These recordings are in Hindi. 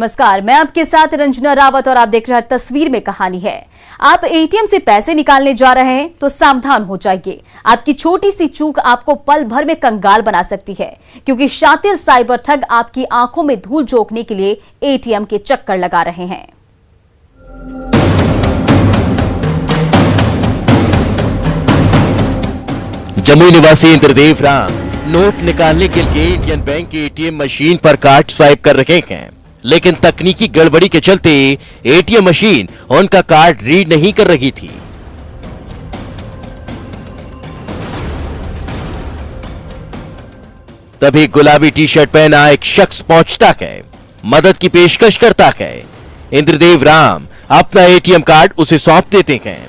नमस्कार, मैं आपके साथ रंजना रावत और आप देख रहे हैं तस्वीर में कहानी है। आप एटीएम से पैसे निकालने जा रहे हैं तो सावधान हो जाइए। आपकी छोटी सी चूक आपको पल भर में कंगाल बना सकती है, क्योंकि शातिर साइबर ठग आपकी आंखों में धूल झोंकने के लिए एटीएम के चक्कर लगा रहे हैं। जमुई निवासी इंद्रदेव राम नोट निकालने के लिए इंडियन बैंक की एटीएम मशीन पर कार्ड स्वाइप कर रहे हैं, लेकिन तकनीकी गड़बड़ी के चलते एटीएम मशीन उनका कार्ड रीड नहीं कर रही थी। तभी गुलाबी टी शर्ट पहना एक शख्स पहुंचता है, मदद की पेशकश करता है। इंद्रदेव राम अपना एटीएम कार्ड उसे सौंप देते हैं।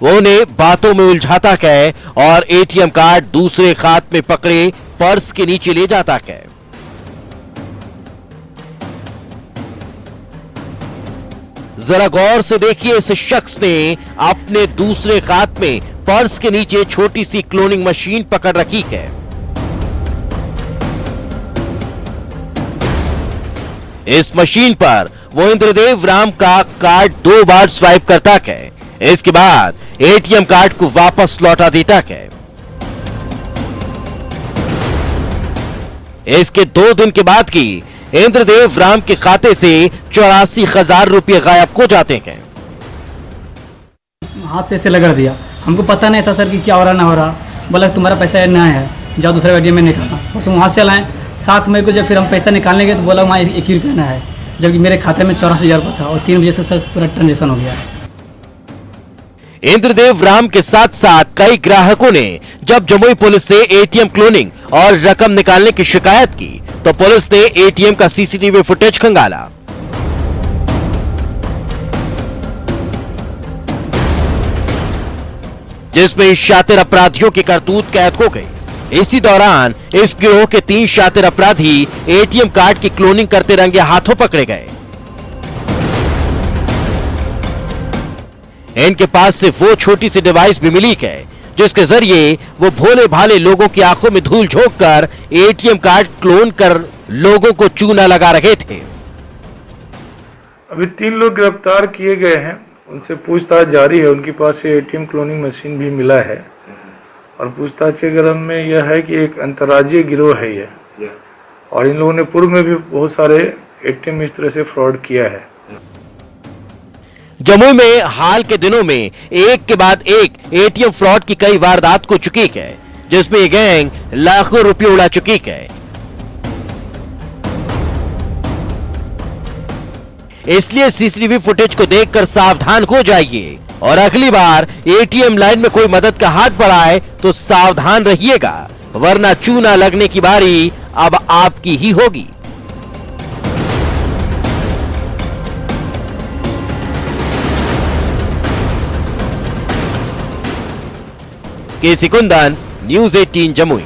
वो उन्हें बातों में उलझाता है और एटीएम कार्ड दूसरे हाथ में पकड़े पर्स के नीचे ले जाता है। जरा गौर से देखिए, इस शख्स ने अपने दूसरे हाथ में पर्स के नीचे छोटी सी क्लोनिंग मशीन पकड़ रखी है। इस मशीन पर वो इंद्रदेव राम का कार्ड 2 बार स्वाइप करता है। इसके बाद एटीएम कार्ड को वापस लौटा देता है। इसके 2 दिन के बाद की इंद्रदेव राम के खाते से 84,000 रुपये गायब हो जाते हैं। हाथ से ऐसे लगा दिया, हमको पता नहीं था सर कि क्या हो रहा ना हो रहा। बोला तुम्हारा पैसा नया है, जाओ दूसरे एटीएम में निकालना। बस वहाँ से चलाएं। 7 मई को जब फिर हम पैसा निकालने गए तो बोला वहाँ 1 ही रुपया ना है, जबकि मेरे खाते में 84,000 रुपये था और 3 बजे से सर पूरा ट्रांजेक्शन हो गया। इंद्रदेव राम के साथ साथ कई ग्राहकों ने जब जमुई पुलिस से एटीएम क्लोनिंग और रकम निकालने की शिकायत की तो पुलिस ने एटीएम का सीसीटीवी फुटेज खंगाला। जिसमें शातिर अपराधियों की करतूत कैद हो गई। इसी दौरान इस गिरोह के 3 शातिर अपराधी एटीएम कार्ड की क्लोनिंग करते रंगे हाथों पकड़े गए। इनके पास से वो छोटी सी डिवाइस भी मिली है जिसके जरिए वो भोले भाले लोगों की आंखों में धूल झोंककर एटीएम कार्ड क्लोन कर लोगों को चूना लगा रहे थे। अभी 3 लोग गिरफ्तार किए गए हैं, उनसे पूछताछ जारी है। उनके पास से एटीएम क्लोनिंग मशीन भी मिला है और पूछताछ के क्रम में यह है कि एक अंतर्राज्यीय गिरोह है ये, और इन लोगों ने पूर्व में भी बहुत सारे एटीएम इस तरह से फ्रॉड किया है। जमुई में हाल के दिनों में एक के बाद एक एटीएम फ्रॉड की कई वारदात हो चुकी है, जिसमें ये गैंग लाखों रुपए उड़ा चुकी है। इसलिए सीसीटीवी फुटेज को देखकर सावधान हो जाइए और अगली बार एटीएम लाइन में कोई मदद का हाथ बढ़ाए तो सावधान रहिएगा, वरना चूना लगने की बारी अब आपकी ही होगी। केसी कुंदन, न्यूज़ 18 जमुई।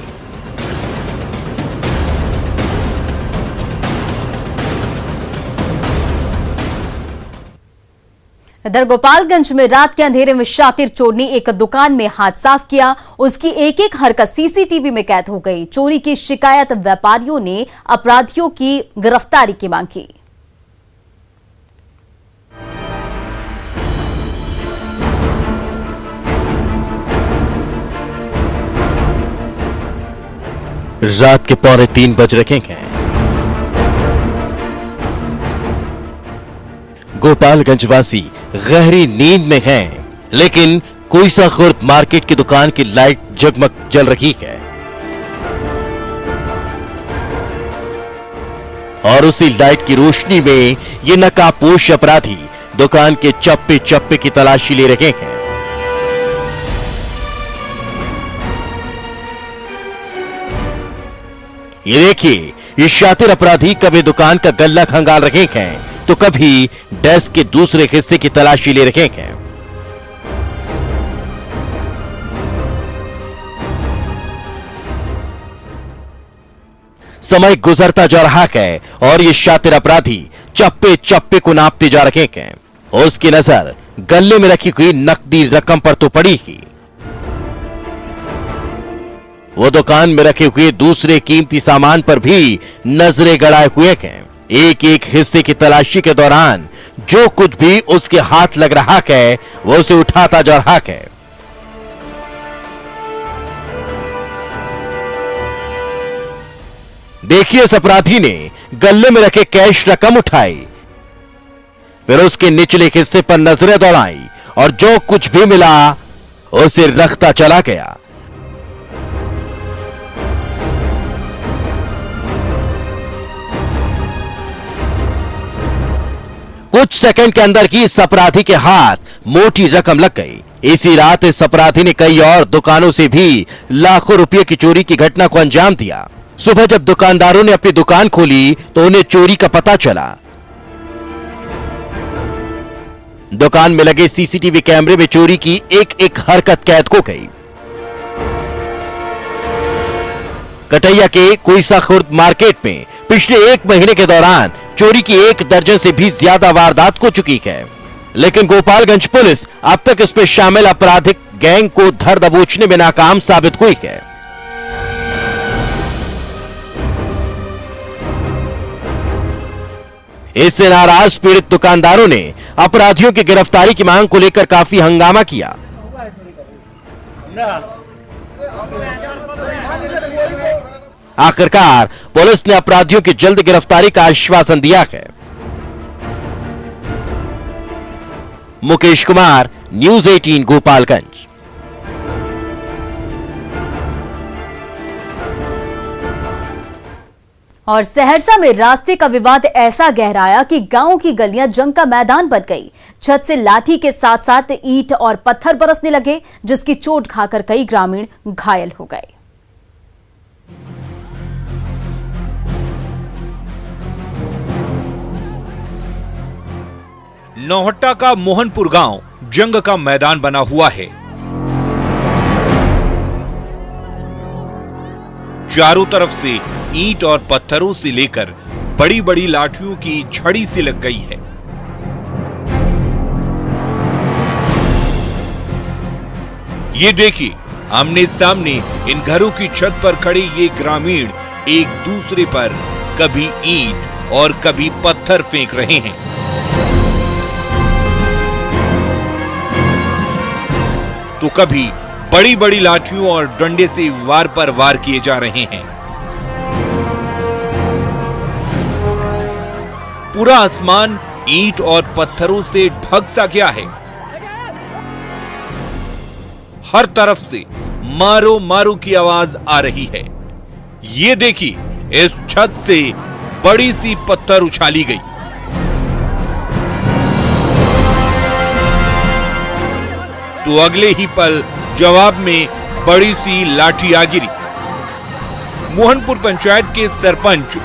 इधर गोपालगंज में रात के अंधेरे में शातिर चोर ने एक दुकान में हाथ साफ किया। उसकी एक हरकत सीसीटीवी में कैद हो गई। चोरी की शिकायत व्यापारियों ने अपराधियों की गिरफ्तारी की मांग की। रात के 2:45 बज रहे हैं। गोपालगंज वासी गहरी नींद में हैं, लेकिन कोईसा खुर्द मार्केट की दुकान की लाइट जगमग जल रही है और उसी लाइट की रोशनी में ये नकाबपोश अपराधी दुकान के चप्पे चप्पे की तलाशी ले रहे हैं। ये देखिए, ये शातिर अपराधी कभी दुकान का गल्ला खंगाल रहे हैं तो कभी डेस्क के दूसरे हिस्से की तलाशी ले रहे हैं। समय गुजरता जा रहा है और ये शातिर अपराधी चप्पे चप्पे को नापते जा रहे हैं। उसकी नजर गले में रखी हुई नकदी रकम पर तो पड़ी ही। वो दुकान में रखे हुए दूसरे कीमती सामान पर भी नजरें गड़ाए हुए हैं। एक एक हिस्से की तलाशी के दौरान जो कुछ भी उसके हाथ लग रहा है वो उसे उठाता जा रहा है। देखिए, इस अपराधी ने गले में रखे कैश रकम उठाई, फिर उसके निचले हिस्से पर नजरें दौड़ाई और जो कुछ भी मिला उसे रखता चला गया। कुछ सेकंड के अंदर ही इस अपराधी के हाथ मोटी रकम लग गई। इसी रात इस अपराधी ने कई और दुकानों से भी लाखों रुपए की चोरी की घटना को अंजाम दिया। सुबह जब दुकानदारों ने अपनी दुकान खोली तो उन्हें चोरी का पता चला। दुकान में लगे सीसीटीवी कैमरे में चोरी की एक एक हरकत कैद हो गई। कटैया के कोईसा खुर्द मार्केट में पिछले एक महीने के दौरान चोरी की 1 दर्जन से भी ज्यादा वारदात हो चुकी है, लेकिन गोपालगंज पुलिस अब तक इसमें शामिल आपराधिक गैंग को धर दबोचने में नाकाम साबित हुई है। इससे नाराज पीड़ित दुकानदारों ने अपराधियों की गिरफ्तारी की मांग को लेकर काफी हंगामा किया। आखिरकार पुलिस ने अपराधियों की जल्द गिरफ्तारी का आश्वासन दिया है। मुकेश कुमार, न्यूज़ 18 गोपालगंज। और सहरसा में रास्ते का विवाद ऐसा गहराया कि गांव की गलियां जंग का मैदान बन गई। छत से लाठी के साथ साथ ईंट और पत्थर बरसने लगे, जिसकी चोट खाकर कई ग्रामीण घायल हो गए। नौहट्टा का मोहनपुर गांव जंग का मैदान बना हुआ है। चारों तरफ से ईंट और पत्थरों से लेकर बड़ी बड़ी लाठियों की झड़ी सी लग गई है। ये देखिए, आमने सामने इन घरों की छत पर खड़े ये ग्रामीण एक दूसरे पर कभी ईंट और कभी पत्थर फेंक रहे हैं। तो कभी बड़ी बड़ी लाठियों और डंडे से वार पर वार किए जा रहे हैं। पूरा आसमान ईंट और पत्थरों से ढक सा गया है। हर तरफ से मारो मारो की आवाज आ रही है। ये देखिए, इस छत से बड़ी सी पत्थर उछाली गई। तो अगले ही पल जवाब में बड़ी सी लाठी आ गिरी। मोहनपुर पंचायत के सरपंच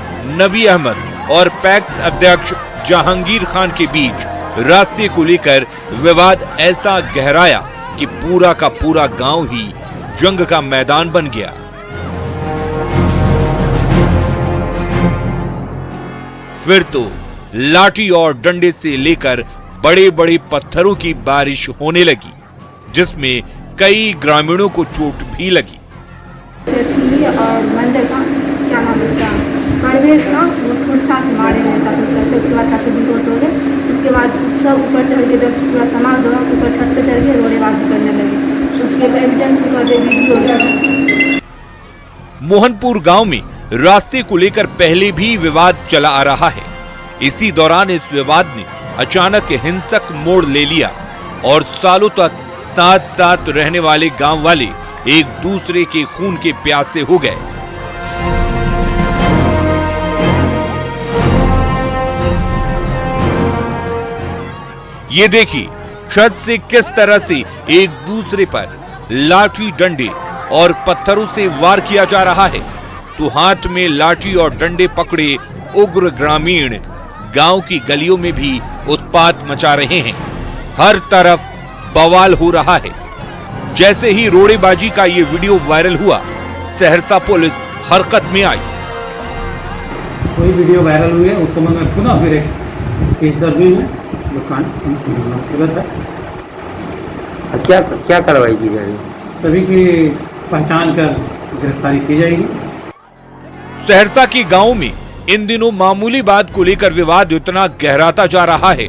नबी अहमद और पैक्स अध्यक्ष जहांगीर खान के बीच रास्ते को लेकर विवाद ऐसा गहराया कि पूरा का पूरा गांव ही जंग का मैदान बन गया। फिर तो लाठी और डंडे से लेकर बड़े बड़े पत्थरों की बारिश होने लगी, जिसमें कई ग्रामीणों को चोट भी लगी। और मंदिर का क्या नाम इसका परवेश का वो फुरसा से मारे हैं चाचू सर पे। उसके बाद चाचू बेहोश हो गए। उसके बाद सब ऊपर चढ़ के जब पूरा समाज दौड़ा ऊपर छत पे चढ़ गए, रोड़ेबाजी करने लगे। उसके एविडेंस कर दे वीडियो। मोहनपुर गांव में रास्ते को लेकर पहले भी विवाद चला आ रहा है। इसी दौरान इस विवाद ने अचानक हिंसक मोड़ ले लिया और सालों तक साथ साथ रहने वाले गांव वाले एक दूसरे के खून के प्यासे हो गए। ये देखिए, छत से किस तरह से एक दूसरे पर लाठी डंडे और पत्थरों से वार किया जा रहा है। तो हाथ में लाठी और डंडे पकड़े उग्र ग्रामीण गांव की गलियों में भी उत्पात मचा रहे हैं। हर तरफ बवाल हो रहा है। जैसे ही रोड़ेबाजी का ये वीडियो वायरल हुआ, सहरसा पुलिस हरकत में आई। कोई वीडियो वायरल हुई है, उस समय में पुनः फिर एक केस दर्ज हुई है। दुकान क्या क्या कार्रवाई की जा रही है? सभी की पहचान कर गिरफ्तारी की जाएगी। सहरसा के गांव में इन दिनों मामूली बात को लेकर विवाद इतना गहराता जा रहा है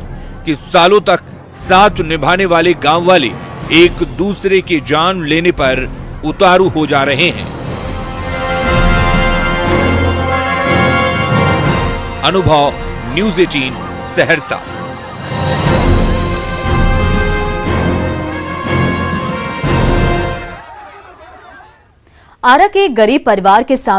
कि सालों तक साथ निभाने वाले गांव वाले एक दूसरे की जान लेने पर उतारू हो जा रहे हैं। अनुभव, न्यूज़ 18 सहरसा। आरा के गरीब परिवार के सामने